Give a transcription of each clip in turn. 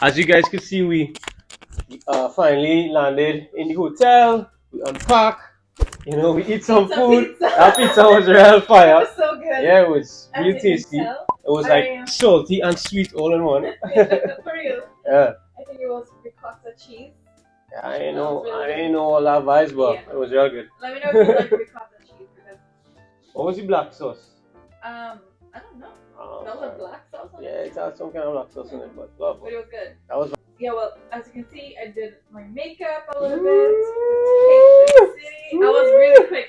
As you guys can see, we finally landed in the hotel. We unpack. You know, we eat some food. Pizza. That pizza was real It fire. was so good. Yeah, it was As real you can tasty. It tell, was like salty and sweet all in one. For real. Yeah. I think it was ricotta cheese. Yeah, I ain't know Really all that vibes, but Yeah. it was real good. Let me know if you like ricotta cheese because What was the black sauce? I don't know. That was a black sauce on Yeah, it. it had some kind of black sauce in it, but love. But it was good. That was. Yeah, well, as you can see, I did my makeup a little bit to take the city. I was really quick.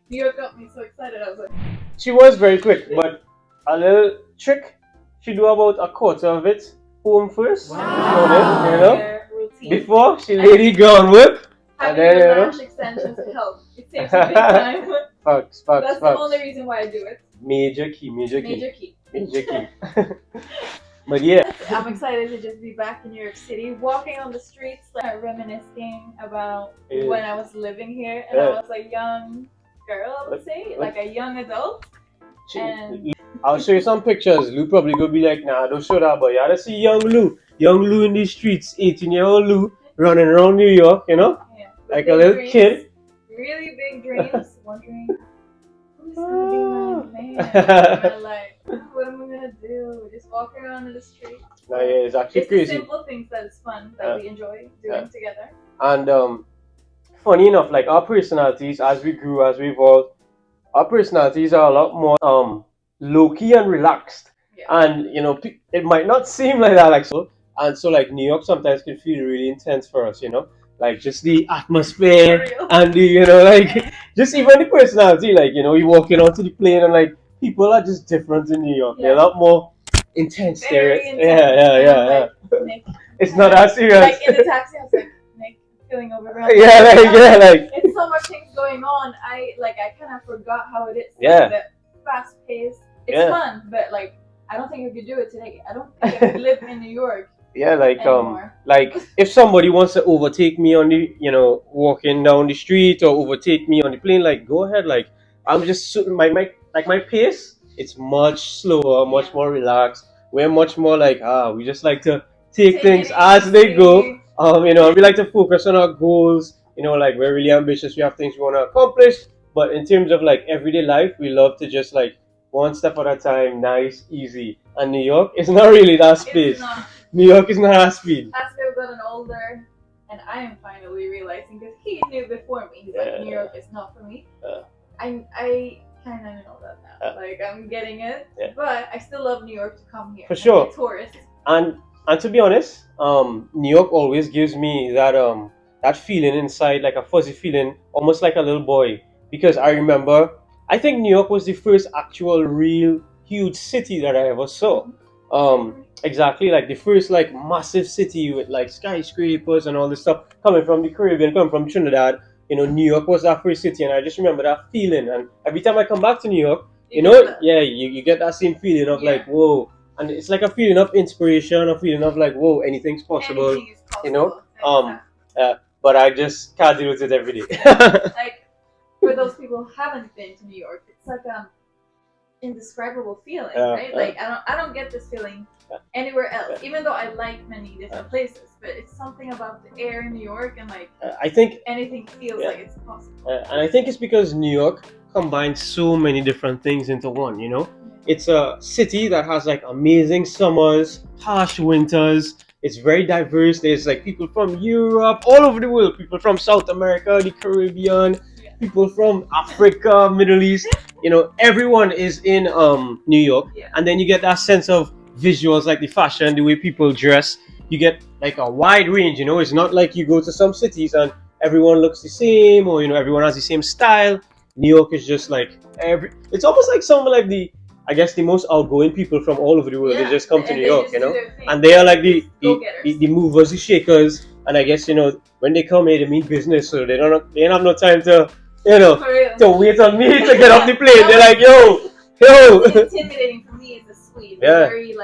New York got me so excited. I was like, She was very quick, but a little trick. She do about a quarter of it home first. wow. You know, Yeah, routine. before she laid the groundwork. Having And then, lash extensions help. It saves you big time. Facts. That's the only reason why I do it. Major key. Major key. But yeah. I'm excited to just be back in New York City, walking on the streets, like reminiscing about when I was living here and I was a young girl, I would say, like a young adult. And I'll show you some pictures. Lou probably gonna be like, nah, don't show that, but you gotta see young Lou in the streets, 18-year-old Lou running around New York, you know, yeah, like a little dreams, kid. Really big dreams, wondering who's gonna be my man in my life. What am I gonna do? Just walk around in the street. Nah, yeah, it's actually It's crazy. the simple things that is fun that we enjoy doing together. And funny enough, like our personalities, as we grew, as we evolved, our personalities are a lot more low-key and relaxed. Yeah. And you know, it might not seem like that, like so. And so, like New York sometimes can feel really intense for us, you know, like just the atmosphere and the, you know, like just even the personality, like you know, you walking onto the plane and like people are just different in New York. Yeah. They're a lot more intense there. Very intense. Yeah. Nick, It's not that serious. like in the taxi, I was like, Nick, feeling overwhelmed. Like it's so much things going on. I kind of forgot how it is. Yeah. Like, the fast pace. It's fun, but like I don't think I could do it today. I don't think I could live in New York. Yeah, like anymore. like if somebody wants to overtake me on the, you know, walking down the street or overtake me on the plane, like go ahead. Like I'm just my pace. It's much slower, much more relaxed. We're much more like we just like to take things as they go. You know, we like to focus on our goals. You know, like we're really ambitious. We have things we want to accomplish. But in terms of like everyday life, we love to just like one step at a time, nice, easy. And New York is not really that space. New York is not that speed. As we've gotten older, and I am finally realizing, because he knew before me, he's like, New York is not for me. I kind of know that now. Like, I'm getting it. Yeah. But I still love New York to come here. For sure. Be a tourist. And to be honest, New York always gives me that that feeling inside, like a fuzzy feeling, almost like a little boy. Because I remember, I think New York was the first actual real huge city that I ever saw. Exactly, like the first like massive city with like skyscrapers and all this stuff coming from the Caribbean, coming from Trinidad. You know, New York was that first city, and I just remember that feeling. And every time I come back to New York, you know, you get that same feeling of like, whoa, and it's like a feeling of inspiration, a feeling of like, whoa, anything's possible. Anything is possible. You know, exactly. But I just can't deal with it every day. Like for those people who haven't been to New York, it's like indescribable feeling, right? Like I don't get this feeling anywhere else, even though I like many different places, but it's something about the air in New York and like I think anything feels like it's possible. And I think it's because New York combines so many different things into one, you know? It's a city that has like amazing summers, harsh winters. It's very diverse. There's like people from Europe, all over the world, people from South America, the Caribbean, people from Africa, Middle East. You know, everyone is in New York. And then you get that sense of visuals, like the fashion, the way people dress. You get like a wide range, you know? It's not like you go to some cities and everyone looks the same, or you know, everyone has the same style. New York is just like it's almost like some like the most outgoing people from all over the world. They just come to New York, you know, and they are like the movers, the shakers. And I guess, you know, when they come here, they mean business, so they don't have no time to, you know, to wait on me to get off the plane. They're like, yo. It's intimidating for me as a Swede. Yeah. Very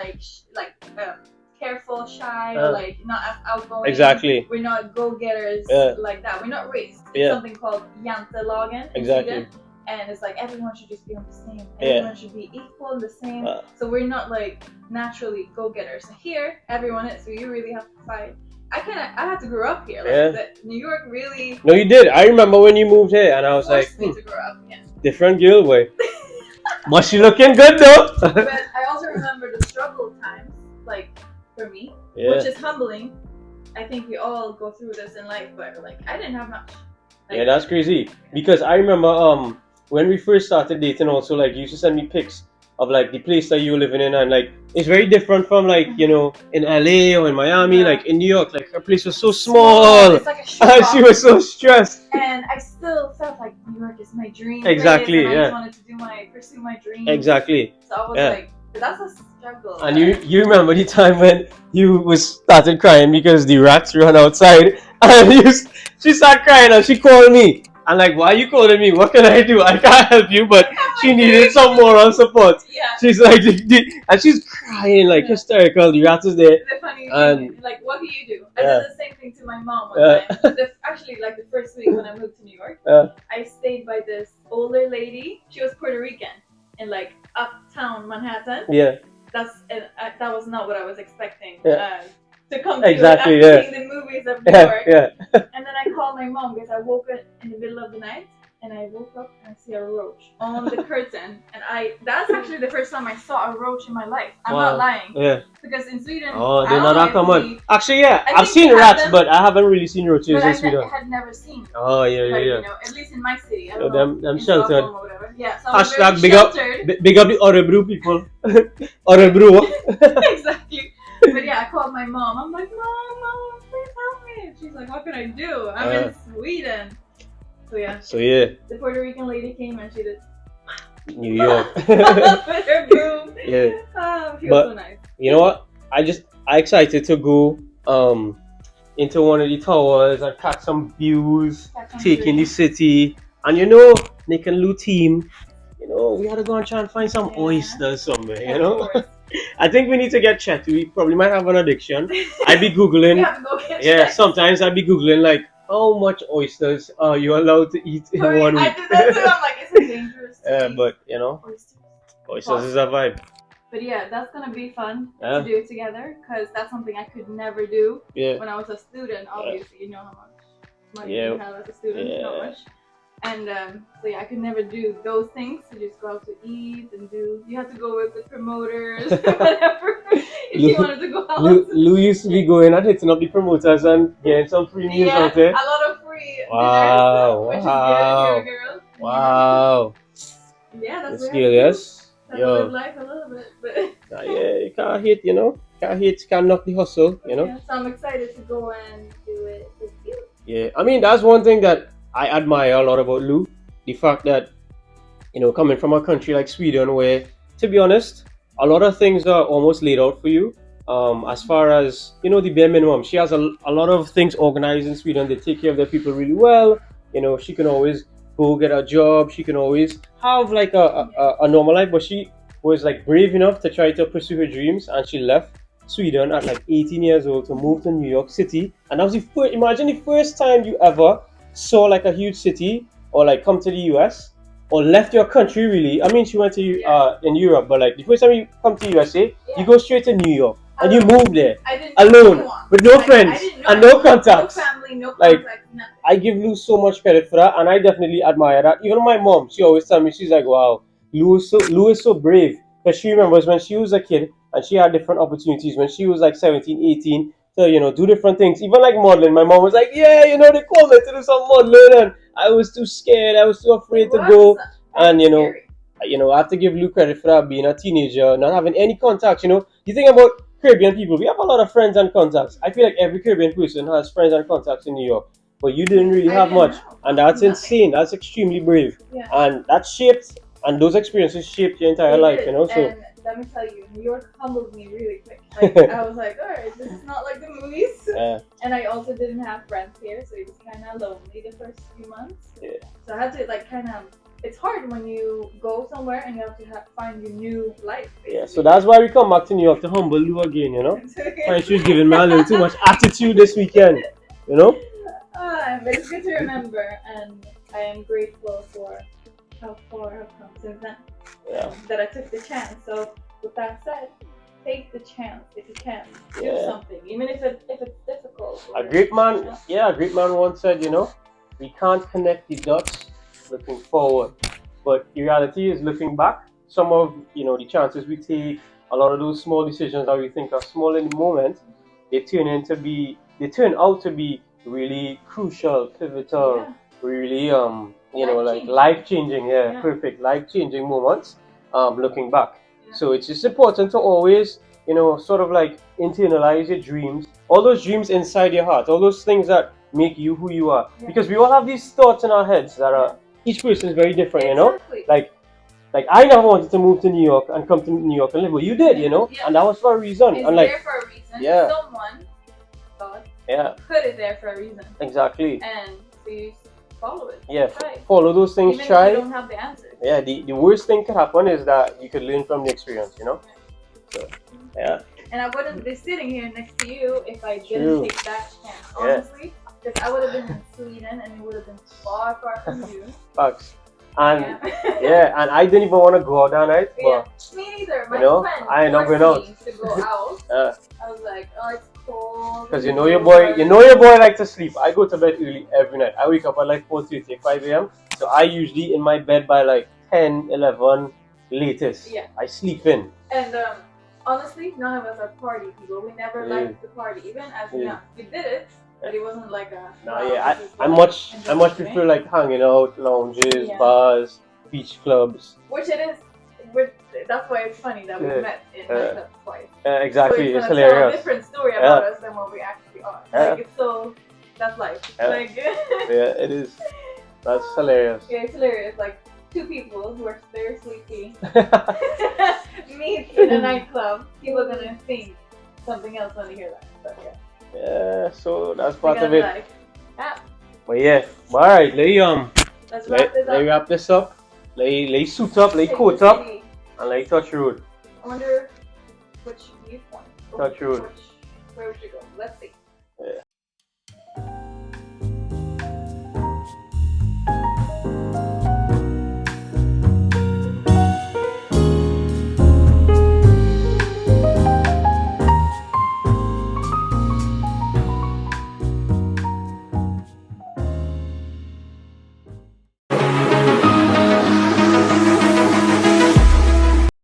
careful, shy, or like not as outgoing. Exactly. We're not go-getters like that. We're not raised. It's something called jantelagen. Exactly. and it's like everyone should just be on the same. Everyone should be equal and the same. So we're not like naturally go-getters. Here, everyone is. So you really have to fight. I had to grow up here. Like New York really. No, you did. I remember when you moved here, and I was like, me to grow up. Yeah. Different girl, boy. But she looking good though. But I also remember the struggle times, like for me, which is humbling. I think we all go through this in life, but like I didn't have much. Like, that's crazy. Because I remember when we first started dating, also like you used to send me pics of like the place that you were living in, and like it's very different from like in LA or in Miami, like in New York, like her place was so small. It's like a and she was so stressed. And I still felt like New York is my dream. Exactly. Place, and I just wanted to pursue my dream. Exactly. So I was like, but that's a struggle. And you remember the time when you started crying because the rats run outside, and she started crying and she called me. I'm like, why are you calling me? What can I do? I can't help you, but she needed some moral support. Yeah. She's like, and she's crying like hysterical. The rat is there. The funny thing, like, what do you do? I did the same thing to my mom one time. Actually, like the first week when I moved to New York, I stayed by this older lady. She was Puerto Rican in like uptown Manhattan. Yeah. That was not what I was expecting. Yeah. To come to exactly, seeing the movies of New York. Yeah. And then I called my mom because I woke up in the middle of the night and I woke up and I see a roach on the curtain. And that's actually the first time I saw a roach in my life. I'm not lying. Yeah. Because in Sweden, they're not that common. Actually, I've seen rats, but I haven't really seen roaches in Sweden. I had never seen. Oh yeah. You know, at least in my city. I don't know. Them sheltered. Or whatever. Yeah. So hashtag big up the Orebro people. Orebro. Exactly. But yeah, I called my mom. I'm like, Mom, please help me. And she's like, what can I do? I'm in Sweden. So yeah. The Puerto Rican lady came and she did New York. with her broom. Yeah. She was so nice. You know what? I excited to go into one of the towers and catch some views, take in the city. And NicNLou team, we had to go and try and find some oysters somewhere, I think we need to get checked. We probably might have an addiction. I'd be Googling. We have to go get checked. Sometimes I'd be Googling like, how much oysters are you allowed to eat in 1 week? I did that too. I'm like, is it dangerous to eat? But oysters is a vibe. But yeah, that's gonna be fun to do together because that's something I could never do when I was a student. Obviously, you know how much money you have as a student, not much. And so yeah, I could never do those things. To just go out to eat and do. You have to go with the promoters, whatever. If you wanted to go out. Lou used to be going and hitting up the promoters and getting some free meals out there. A lot of free dinners, which is good, girl. Wow. Yeah, that's good. Yes. Live life a little bit, but you can't hate, can't knock the hustle, Yeah, so I'm excited to go and do it with you. Yeah, I mean that's one thing that I admire a lot about Lou. The fact that, coming from a country like Sweden where, to be honest, a lot of things are almost laid out for you. As far as, the bare minimum. She has a lot of things organized in Sweden. They take care of their people really well. She can always go get a job. She can always have like a normal life. But she was like brave enough to try to pursue her dreams, and she left Sweden at like 18 years old to move to New York City. And that was imagine the first time you ever saw like a huge city or like come to the US or left your country really. I mean, she went to in Europe, but like the first time you come to USA, you go straight to New York and you move there alone with no friends and no contacts. No family, no like contacts, nothing. I give Lou so much credit for that, and I definitely admire that. Even my mom, she always tell me, she's like, wow, Lou is so brave, because she remembers when she was a kid and she had different opportunities when she was like 17, 18 to do different things, even like modeling. My mom was like, they called me to do some modeling, and I was too scared, I was too afraid to go. And I have to give Lou credit for that, being a teenager, not having any contacts. You think about Caribbean people, we have a lot of friends and contacts. I feel like every Caribbean person has friends and contacts in New York, but you didn't really have much, and that's insane. That's extremely brave, and that shaped, and those experiences shaped your entire life. So. And let me tell you, New York humbled me really quick. Like, I was like, alright, this is not like the movies. And I also didn't have friends here, so it was kind of lonely the first few months. So I had to it's hard when you go somewhere and you have to find your new life. Basically. So that's why we come back to New York to humble Lou again, And she was giving me a little too much attitude this weekend, But it's good to remember, and I am grateful for how far I've come since then. Yeah. That I took the chance. So with that said, take the chance if you can. Do something, even if it's difficult. A great man, a great man once said, we can't connect the dots looking forward, but the reality is looking back. Some of the chances we take, a lot of those small decisions that we think are small in the moment, they turn out to be really crucial, pivotal, really like life changing. Perfect, life changing moments. Looking back. So it's just important to always, sort of like internalize your dreams, all those dreams inside your heart, all those things that make you who you are. Because we all have these thoughts in our heads that are, each person is very different, Like I never wanted to move to New York and come to New York and live, but you did, and that was for a reason. It's and like, there for a reason. Yeah. Someone, God, put it there for a reason. Exactly. And so you follow it. Yeah, follow those things. Even try. If you don't have the answers. Yeah, the worst thing could happen is that you could learn from the experience, So, yeah. And I wouldn't be sitting here next to you if I didn't take that chance, honestly. Because I would have been in Sweden and it would have been far, far from you. Facts. And and I didn't even want to go out that night. But, me neither. My friend I ain't not going out. To go out. I was like, oh, it's cold. Because your boy likes to sleep. I go to bed early every night. I wake up at like 4:30, 5 a.m. So I usually in my bed by like 10, 11 latest. Yeah. I sleep in. And honestly, none of us are party people. We never liked the party, even as young. We did it, but it wasn't like a. I much prefer like hanging out, lounges, bars, beach clubs. Which it is. That's why it's funny that we met in nightclubs twice. Exactly, so it's hilarious. Tell a different story about us than what we actually are. Like it's so. That's life. Like. Yeah, it is. That's hilarious. Yeah, it's hilarious. Like. Two people who are very sleepy meet in a nightclub. People are gonna think something else when they hear that. But yeah, so that's part of it. Like, But yeah, alright, let's wrap this up. Let's suit up, let's coat up, and let's touch road. I wonder which viewpoint. Touch road. Where would you go? Let's see.